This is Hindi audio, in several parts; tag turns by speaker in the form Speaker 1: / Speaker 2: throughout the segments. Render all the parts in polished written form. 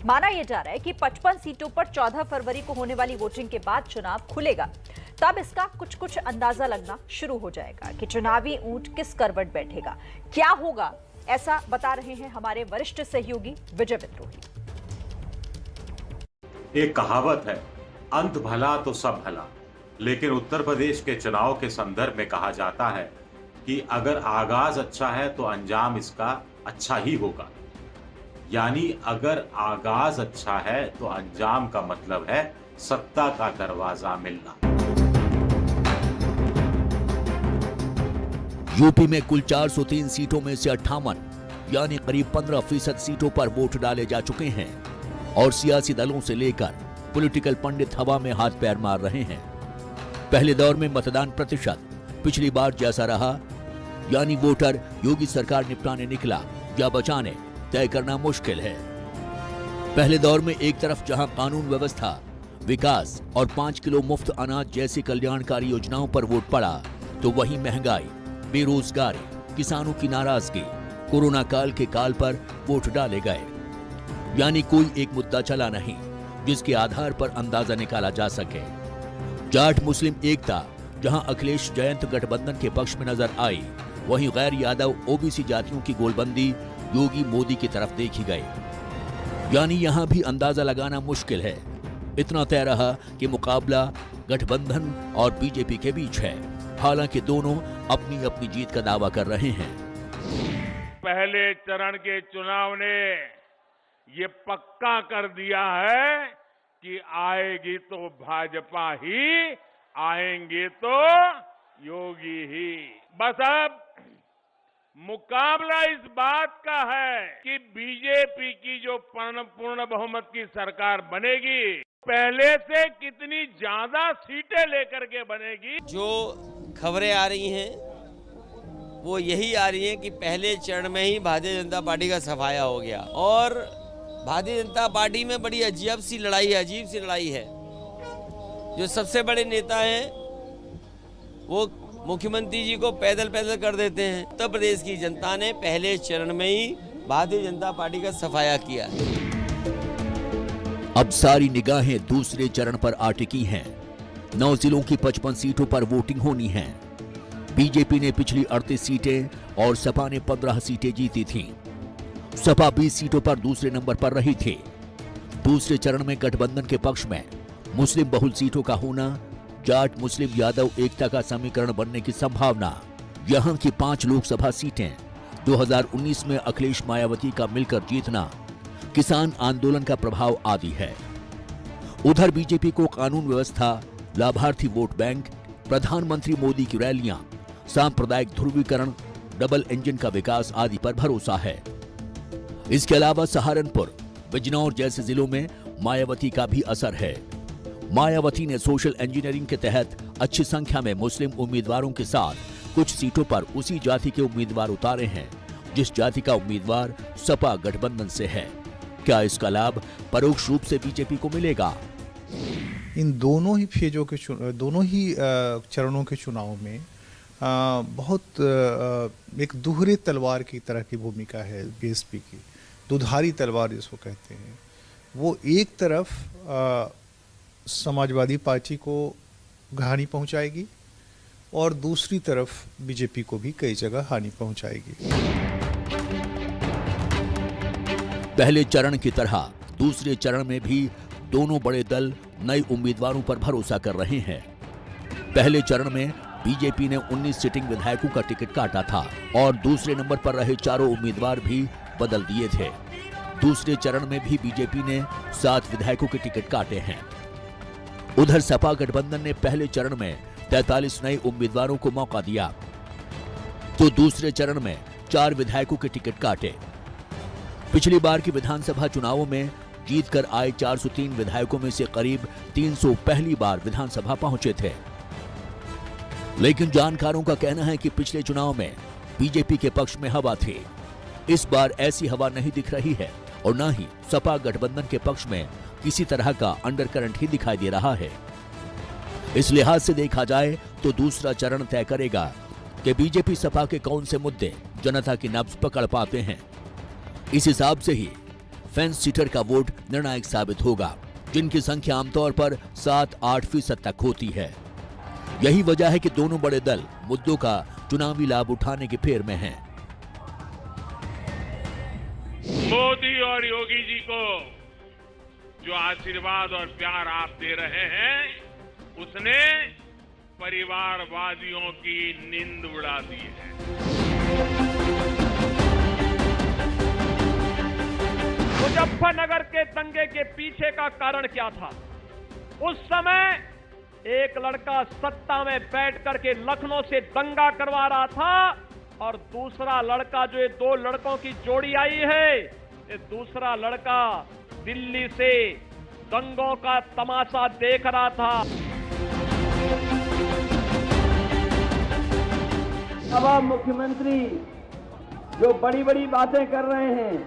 Speaker 1: माना यह जा रहा है कि 55 सीटों पर 14 फरवरी को होने वाली वोटिंग के बाद चुनाव खुलेगा। तब इसका कुछ अंदाजा लगना शुरू हो जाएगा कि चुनावी ऊंट किस करवट बैठेगा, क्या होगा। ऐसा बता रहे हैं हमारे वरिष्ठ सहयोगी विजय विद्रोही।
Speaker 2: एक कहावत है, अंत भला तो सब भला। लेकिन उत्तर प्रदेश के चुनाव के संदर्भ में कहा जाता है कि अगर आगाज अच्छा है तो अंजाम इसका अच्छा ही होगा। यानी अगर आगाज अच्छा है तो अंजाम का मतलब है सत्ता का दरवाजा मिलना।
Speaker 3: यूपी में कुल 403 सीटों में से 58 यानी करीब 15% सीटों पर वोट डाले जा चुके हैं और सियासी दलों से लेकर पॉलिटिकल पंडित हवा में हाथ पैर मार रहे हैं। पहले दौर में मतदान प्रतिशत पिछली बार जैसा रहा, यानी वोटर योगी सरकार निपटाने निकला या बचाने, तय करना मुश्किल है। पहले दौर में एक तरफ जहां कानून व्यवस्था, विकास और 5 किलो मुफ्त अनाज जैसी कल्याणकारी योजनाओं पर वोट पड़ा, तो वहीं महंगाई, बेरोजगारी, किसानों की नाराजगी, कोरोना काल के काल पर वोट डाले गए। यानी कोई एक मुद्दा चला नहीं जिसके आधार पर अंदाजा निकाला जा सके। जाट मुस्लिम एकता जहां अखिलेश जयंत गठबंधन के पक्ष में नजर आई, वहीं गैर यादव ओबीसी जातियों की गोलबंदी योगी मोदी की तरफ देखी गई। यानी यहां भी अंदाजा लगाना मुश्किल है। इतना तय रहा कि मुकाबला गठबंधन और बीजेपी के बीच है। हालांकि दोनों अपनी अपनी जीत का दावा कर रहे हैं।
Speaker 4: पहले चरण के चुनाव ने ये पक्का कर दिया है कि आएगी तो भाजपा ही, आएंगे तो योगी ही। बस अब मुकाबला इस बात का है कि बीजेपी की जो पूर्ण बहुमत की सरकार बनेगी, पहले से कितनी ज्यादा सीटें लेकर के बनेगी।
Speaker 5: जो खबरें आ रही हैं वो यही आ रही हैं कि पहले चरण में ही भारतीय जनता पार्टी का सफाया हो गया और भारतीय जनता पार्टी में बड़ी अजीब सी लड़ाई है। जो सबसे बड़े नेता हैं वो मुख्यमंत्री जी को पैदल कर देते हैं। उत्तर प्रदेश की जनता ने पहले चरण में ही भारतीय जनता पार्टी का सफाया किया।
Speaker 3: अब सारी निगाहें दूसरे चरण पर आ टिकी हैं। 9 जिलों की 55 सीटों पर वोटिंग होनी है। बीजेपी ने पिछली 38 सीटें और सपा ने 15 सीटें जीती थीं। सपा 20 सीटों पर दूसरे नंबर पर रही थी। दूसरे चरण में गठबंधन के पक्ष में मुस्लिम बहुल सीटों का होना, जाट मुस्लिम यादव एकता का समीकरण बनने की संभावना, यहां की 5 लोकसभा सीटें, 2019 में अखिलेश मायावती का मिलकर जीतना, किसान आंदोलन का प्रभाव आदि है। उधर बीजेपी को कानून व्यवस्था, लाभार्थी वोट बैंक, प्रधानमंत्री मोदी की रैलियां, सांप्रदायिक ध्रुवीकरण, डबल इंजन का विकास आदि पर भरोसा है। इसके अलावा सहारनपुर, बिजनौर जैसे जिलों में मायावती का भी असर है। मायावती ने सोशल इंजीनियरिंग के तहत अच्छी संख्या में मुस्लिम उम्मीदवारों के साथ कुछ सीटों पर उसी जाति के उम्मीदवार उतारे हैं जिस जाति का उम्मीदवार सपा गठबंधन से है। क्या इसका लाभ परोक्ष रूप से बीजेपी को मिलेगा?
Speaker 6: इन दोनों ही चरणों के चुनाव में बहुत एक दोहरे तलवार की तरह की भूमिका है बीएसपी की। दुधारी तलवार जिसको कहते हैं, वो एक तरफ समाजवादी पार्टी को हानि पहुंचाएगी और दूसरी तरफ बीजेपी को भी कई जगह हानि पहुंचाएगी।
Speaker 3: पहले चरण की तरह दूसरे चरण में भी दोनों बड़े दल नए उम्मीदवारों पर भरोसा कर रहे हैं। पहले चरण में बीजेपी ने 19 सिटिंग विधायकों का टिकट काटा था और दूसरे नंबर पर रहे चारों उम्मीदवार भी बदल दिए थे। दूसरे चरण में भी बीजेपी ने 7 विधायकों के टिकट काटे हैं। उधर सपा गठबंधन ने पहले चरण में 43 नए उम्मीदवारों को मौका दिया, तो दूसरे चरण में 4 विधायकों के टिकट काटे। पिछली बार के विधानसभा चुनावों में जीतकर आए 403 विधायकों में से करीब 300 पहली बार विधानसभा पहुंचे थे। लेकिन जानकारों का कहना है कि पिछले चुनाव में बीजेपी के पक्ष में हवा थी। इस बार ऐसी हवा नहीं दिख रही है और न ही सपा गठबंधन के पक्ष में किसी तरह का अंडरकरंट ही दिखाई दे रहा है। इस लिहाज से देखा जाए तो दूसरा चरण तय करेगा कि बीजेपी सपा के कौन से मुद्दे जनता की नब्ज पकड़ पाते हैं। इस हिसाब से ही फेंस सीटर का वोट निर्णायक साबित होगा, जिनकी संख्या आमतौर पर 7-8% तक होती है। यही वजह है कि दोनों बड़े दल मुद्दों का चुनावी लाभ उठाने के फेर में हैं।
Speaker 4: मोदी और योगी जी को जो आशीर्वाद और प्यार आप दे रहे हैं, उसने परिवारवादियों की नींद उड़ा दी है।
Speaker 7: मुजफ्फरनगर के दंगे के पीछे का कारण क्या था? उस समय एक लड़का सत्ता में बैठ करके लखनऊ से दंगा करवा रहा था और दूसरा लड़का, जो ये दो लड़कों की जोड़ी आई है, ये दूसरा लड़का दिल्ली से दंगों का तमाशा देख रहा था।
Speaker 8: अब आप मुख्यमंत्री जो बड़ी बड़ी बातें कर रहे हैं,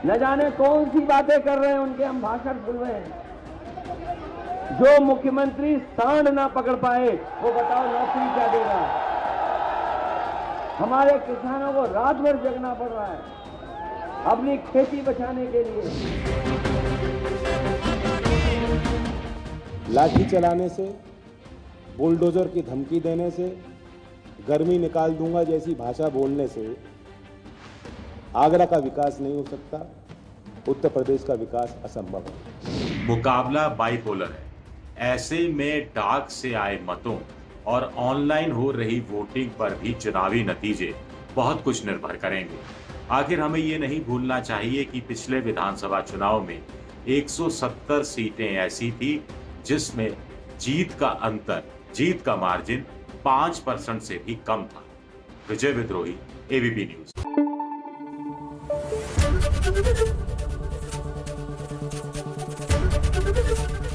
Speaker 8: न जाने कौन सी बातें कर रहे हैं, उनके हम भाषण सुन रहे हैं। जो मुख्यमंत्री सांड ना पकड़ पाए, वो बताओ नौकरी क्या देगा? हमारे किसानों को रात भर जगना पड़ रहा है अपनी खेती बचाने के लिए।
Speaker 9: लाठी चलाने से, बुलडोजर की धमकी देने से, गर्मी निकाल दूंगा जैसी भाषा बोलने से आगरा का विकास नहीं हो सकता, उत्तर प्रदेश का विकास असंभव है।
Speaker 2: मुकाबला बाइपोलर है। ऐसे में डाक से आए मतों और ऑनलाइन हो रही वोटिंग पर भी चुनावी नतीजे बहुत कुछ निर्भर करेंगे। आखिर हमें ये नहीं भूलना चाहिए कि पिछले विधानसभा चुनाव में 170 सीटें ऐसी थी जिसमें जीत का मार्जिन 5% से भी कम था। विजय विद्रोही, एबीपी न्यूज।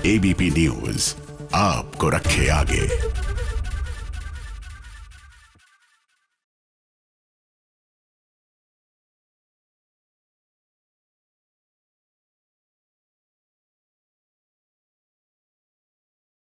Speaker 10: एबीपी न्यूज आपको रखे आगे।